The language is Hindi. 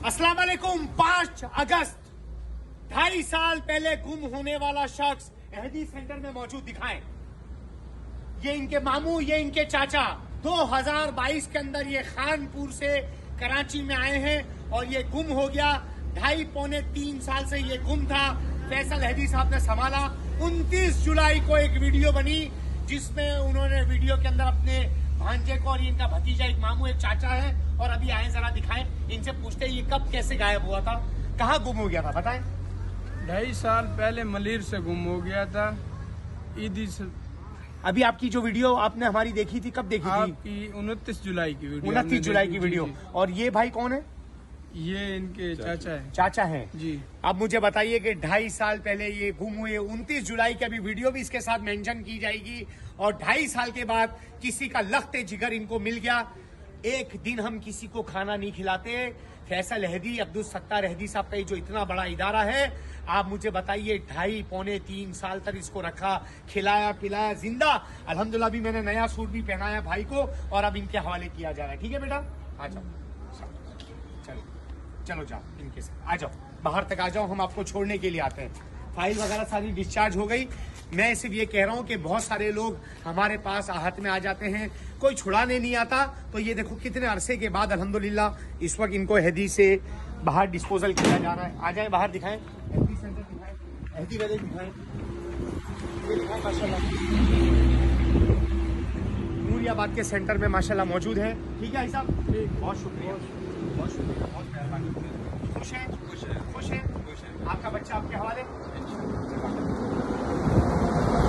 अस्सलाम वालेकुम। 5 अगस्त 2.5 साल पहले गुम होने वाला शख्स अहदी सेंटर में मौजूद दिखाएं। ये इनके मामू, ये इनके चाचा 2022 के अंदर ये खानपुर से कराची में आए हैं और ये गुम हो गया। 2.5-3 साल से ये गुम था। फैसल अहदी साहब ने संभाला। 29 जुलाई को एक वीडियो बनी जिसमें उन्होंने वीडियो के अंदर अपने भांजे को और ये इनका भतीजा, एक मामू एक चाचा है, और अभी आए जरा दिखाएं। इनसे पूछते हैं ये कब कैसे गायब हुआ था, कहाँ गुम हो गया था, बताएं। 2.5 साल पहले मलिर से गुम हो गया था। ईदी से अभी आपकी जो वीडियो आपने हमारी देखी थी, कब देखी थी? आपकी 29 जुलाई की वीडियो। 29 जुलाई की वीडियो। और ये भाई कौन है? ये इनके चाचा है चाचा हैं जी। अब मुझे बताइए कि 2.5 साल पहले ये गुम हुए। 29 जुलाई की अभी वीडियो भी इसके साथ मेंशन की जाएगी। और 2.5 साल के बाद किसी का लख्त जिगर इनको मिल गया। एक दिन हम किसी को खाना नहीं खिलाते। फैसल अहदी, अब्दुल सत्तार अहदी साहब का जो इतना बड़ा इदारा है, आप मुझे बताइए 2.5-3 साल तक इसको रखा, खिलाया पिलाया, जिंदा। अल्हम्दुलिल्लाह भी मैंने नया सूट भी पहनाया भाई को और अब इनके हवाले किया जा रहा है। ठीक है बेटा, आ जाओ, चलो चलो जाओ इनके साथ, आ जाओ बाहर तक आ जाओ, हम आपको छोड़ने के लिए आते हैं। फाइल वगैरह सारी डिस्चार्ज हो गई। मैं सिर्फ ये कह रहा हूँ कि बहुत सारे लोग हमारे पास आहत में आ जाते हैं, कोई छुड़ाने नहीं आता। तो ये देखो कितने अरसे के बाद अल्हम्दुलिल्लाह इस वक्त इनको अहदी से बाहर डिस्पोजल किया जा रहा है। आ जाए बाहर, दिखाएं, अहदी सेंटर दिखाएं, अहदी वैलेज दिखाएं, ये दिखाएं माशाल्लाह। नूरियाबाद के सेंटर में माशाल्लाह मौजूद है। ठीक है भाई साहब, बहुत शुक्रिया, बहुत शुक्रिया, बहुत मेहरबानी। खुश हैं? खुश है, खुश है। आपका बच्चा आपके हवाले?